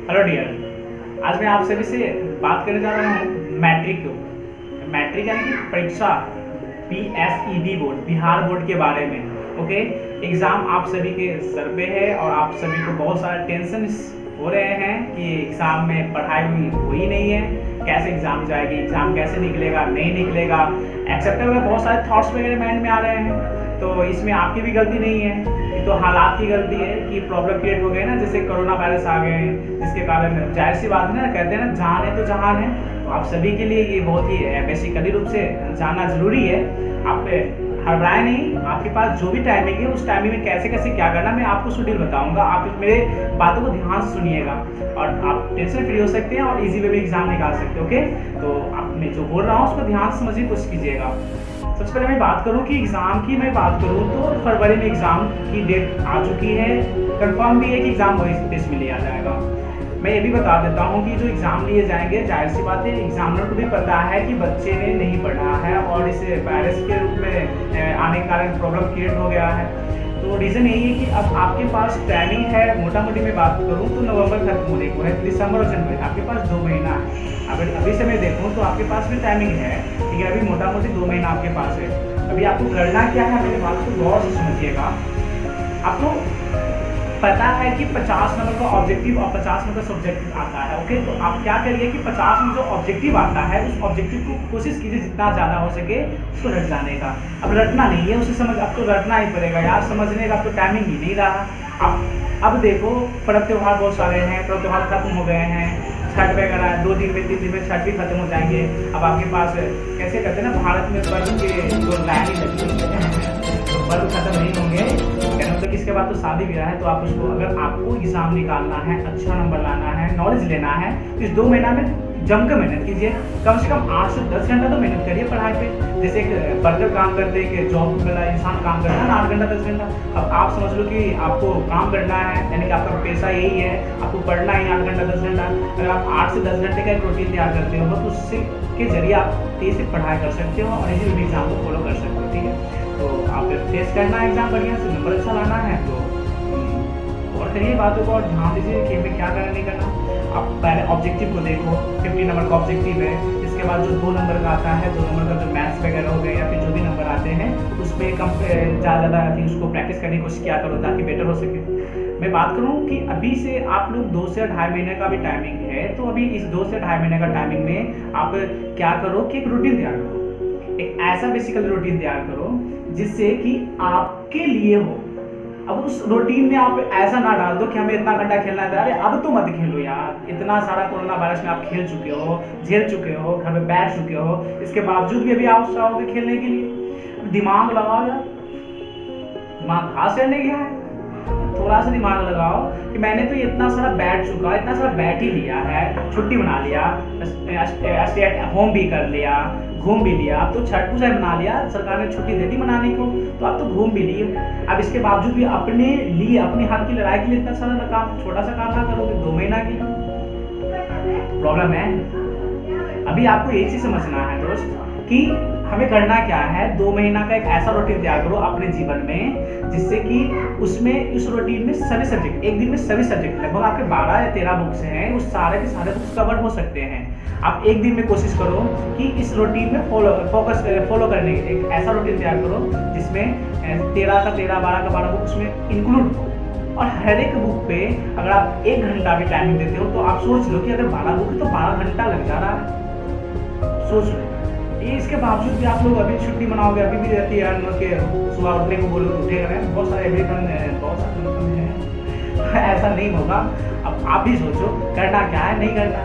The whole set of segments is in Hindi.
हेलो डियर, आज मैं आप सभी से बात करने जा रहा हूँ मैट्रिक के ऊपर। मैट्रिक यानी कि परीक्षा, PSEB बोर्ड, बिहार बोर्ड के बारे में। ओके, एग्ज़ाम आप सभी के सर पे है और आप सभी को बहुत सारे टेंशन हो रहे हैं कि एग्ज़ाम में पढ़ाई हुई नहीं है, कैसे एग्ज़ाम जाएगी, एग्ज़ाम कैसे निकलेगा, नहीं निकलेगा, एक्सेप्टर में बहुत सारे थॉट्स मेरे माइंड में आ रहे हैं। तो इसमें आपकी भी गलती नहीं है, ये तो हालात की गलती है कि प्रॉब्लम क्रिएट हो गई ना, जैसे कोरोना वायरस आ गए, जिसके कारण जाहिर सी बात है ना, कहते हैं ना जान है तो जहान है। तो आप सभी के लिए ये बहुत ही बेसिकली रूप से जानना जरूरी है। आप घबराए नहीं, आपके पास जो भी टाइमिंग है उस टाइमिंग में कैसे कैसे क्या करना मैं आपको शेड्यूल बताऊंगा। आप मेरे बातों को ध्यान से सुनिएगा और आप टेंशन फ्री हो सकते हैं और इजी वे में एग्जाम निकाल सकते हैं। ओके, तो आप मैं जो बोल रहा हूँ उसको ध्यान से समझने की कोशिश कीजिएगा। सबसे पहले मैं बात करूं कि एग्ज़ाम की मैं बात करूं तो फरवरी में एग्ज़ाम की डेट आ चुकी है, कंफर्म भी है कि एग्ज़ाम वही डेट में लिया जाएगा। मैं ये भी बता देता हूं कि जो एग्ज़ाम लिए जाएंगे, जाहिर सी बात है एग्जामिनर को भी पता है कि बच्चे ने नहीं पढ़ा है और इसे वायरस के रूप में आने के कारण प्रॉब्लम क्रिएट हो गया है। तो रीज़न यही है कि अब आपके पास टाइमिंग है, मोटा मोटी मैं बात करूँ तो नवंबर खत्म होने को है, दिसंबर और जनवरी आपके पास 2 महीना है। अगर अभी से मैं देखूँ तो आपके पास भी टाइमिंग है, ठीक है, अभी मोटा मोटी 2 महीना आपके पास है। अभी आपको करना क्या है, मेरी बात को गौर से समझिएगा। आपको पता है कि 50 नंबर का ऑब्जेक्टिव और 50 नंबर का सब्जेक्टिव आता है। ओके, तो आप क्या करिए कि 50 में जो ऑब्जेक्टिव आता है उस ऑब्जेक्टिव को कोशिश कीजिए जितना ज़्यादा हो सके उसको रट जाने का। अब रटना नहीं है, उसे समझ आपको रटना ही पड़ेगा यार, समझने का आपको टाइमिंग ही नहीं रहा। अब देखो, पर्व त्यौहार बहुत सारे हैं, पर्व त्यौहार खत्म हो गए हैं, छठ वगैरह 2 दिन में 3 दिन में छठ भी खत्म हो जाएंगे। अब आपके पास कैसे कहते हैं ना, भारत में पर्व के जो लाइन ही लगी तो पर्व खत्म नहीं होंगे, कहना मतलब इसके बाद तो शादी ब्याह है। तो आप उसको, अगर आपको एग्जाम निकालना है, अच्छा नंबर लाना है, नॉलेज लेना है, इस 2 महीना में जमकर मेहनत कीजिए। कम से कम 8 से 10 घंटा तो मेहनत करिए पढ़ाई पे। जैसे एक वर्कर काम करते हैं कि जॉब वाला इंसान काम करता है ना 8 घंटा 10 घंटा, अब आप समझ लो कि आपको काम करना है, यानी कि आपका पैसा यही है, आपको पढ़ना है 8 घंटा 10 घंटा। अगर आप 8 से 10 घंटे का एक रूटीन तैयार करते हो तो उससे के जरिए आप तेज से पढ़ाई कर सकते हो और इसी एग्जाम को फॉलो कर सकते हो। ठीक है, तो आप फेस करना है एग्जाम बढ़िया से, नंबर अच्छा लाना है तो और करिए बातों को और ध्यान दीजिए कि हमें क्या करना नहीं करना। आप पहले ऑब्जेक्टिव को देखो, 50 नंबर का ऑब्जेक्टिव है, इसके बाद जो 2 नंबर का आता है, 2 नंबर का जो मैथ्स वगैरह हो गए या फिर जो भी नंबर आते हैं उसमें कम ज़्यादा उसको प्रैक्टिस करने की कोशिश किया करो ताकि बेटर हो सके। मैं बात करूं कि अभी से आप लोग 2 से 2.5 महीने का भी टाइमिंग है, तो अभी इस 2 से 2.5 महीने का टाइमिंग में आप क्या करो कि एक रूटीन तैयार करो, एक ऐसा बेसिकल रूटीन तैयार करो जिससे कि आपके लिए हो। अब उस रूटीन में आप ऐसा ना डाल दो कि हमें इतना घंटा खेलना है, अरे अब तो मत खेलो यार, इतना सारा कोरोना वायरस में आप खेल चुके हो, झेल चुके हो, घर में बैठ चुके हो, इसके बावजूद भी अभी आप चाहोगे खेलने के लिए। दिमाग लगाओ यार, दिमाग हाथ से नहीं गया है, थोड़ा सा दिमाग लगाओ कि मैंने तो इतना सारा बैठ चुका, इतना सारा बैठ ही लिया है, छुट्टी बना लिया, स्टे एट होम भी कर लिया, घूम भी लिया, अब तो छठ पूजा बना लिया, सरकार ने छुट्टी दे दी मनाने को, तो आप तो घूम भी लिए। अब इसके बावजूद भी अपने लिए, अपने हाथ की लड़ाई के लिए इतना सारा काम, छोटा सा काम ना करोगे 2 महीना के लिए, प्रॉब्लम है। अभी आपको एक चीज समझना है दोस्त कि हमें करना क्या है, 2 महीना का एक ऐसा रूटीन तैयार करो अपने जीवन में जिससे कि उसमें उस रूटीन में सभी सब्जेक्ट, एक दिन में सभी सब्जेक्ट, लगभग आपके 12 या 13 बुक्स हैं, उस सारे के सारे बुक्स कवर हो सकते हैं। आप एक दिन में कोशिश करो कि इस रूटीन में फॉलो करने एक ऐसा रूटीन तैयार करो जिसमें 13 का 13, 12 का 12 बुक उसमें इंक्लूड हो। और हर एक बुक पे अगर आप 1 घंटा भी टाइमिंग देते हो तो आप सोच लो कि अगर 12 बुक है तो 12 घंटा लग जा रहा है, सोच लो। इसके बावजूद भी आप लोग अभी छुट्टी मनाओगे, अभी भी रहती है के सुबह उठने को बोलो तो उठेगा, बहुत सारे अमेरिकन बहुत सारे हैं, ऐसा नहीं होगा। अब आप भी सोचो करना क्या है, नहीं करना,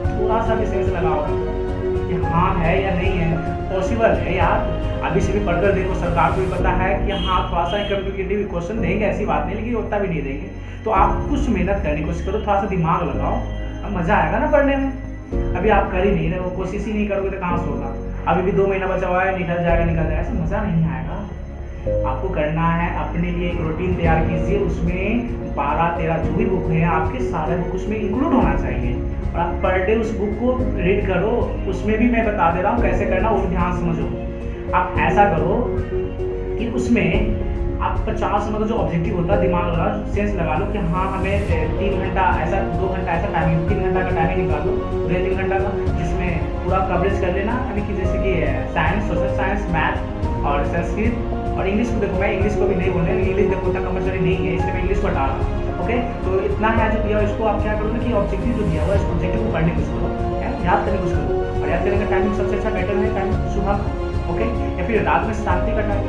थोड़ा सा भी सेंस लगाओ कि हाँ है या नहीं है, पॉसिबल है यार। अभी से भी पढ़कर देखो, सरकार को भी पता है कि हाँ थोड़ा सा कम्पिटिटिव क्वेश्चन देंगे, ऐसी बात नहीं, लेकिन उतना भी नहीं देंगे। तो आप कुछ मेहनत करने की कोशिश करो, थोड़ा सा दिमाग लगाओ, अब मजा आएगा ना पढ़ने में। अभी आप कर ही नहीं रहे हो, कोशिश ही नहीं करोगे तो कहाँ से होगा। अभी भी 2 महीना बचा हुआ है, निकल जाएगा, ऐसा मजा नहीं आएगा। आपको करना है अपने लिए एक रूटीन तैयार कीजिए, उसमें 12-13 जो भी बुक है आपके सारे बुक उसमें इंक्लूड होना चाहिए और आप पर डे उस बुक को रीड करो। उसमें भी मैं बता दे रहा हूँ कैसे करना, वो भी ध्यान समझो। आप ऐसा करो कि उसमें आप 50 नंबर का जो ऑब्जेक्टिव होता है दिमाग लगा सेंस लगा लो कि हाँ हमें 3 घंटा ऐसा 2 घंटा ऐसा टाइमिंग 3 घंटा का टाइमिंग निकालो 3 घंटा का, जिसमें पूरा कवरेज कर लेना, यानी कि जैसे कि साइंस, सोशल साइंस, मैथ और संस्कृत और इंग्लिश को। देखो मैं इंग्लिश को भी नहीं बोल रहा, इंग्लिश देखो उतना कंपलसरी नहीं है, इसलिए मैं इंग्लिश को हटा रहा हूँ। ओके, तो इतना है जो दिया इसको आप क्या करो ना कि ऑब्जेक्टिव जो दिया हुआ है इस ऑब्जेक्टिव को पढ़ने की कोशिश करो, याद करने की कोशिश करो। और याद करने का टाइमिंग सबसे अच्छा बेटर है टाइम सुबह, ओके, या फिर रात में शांति का टाइम,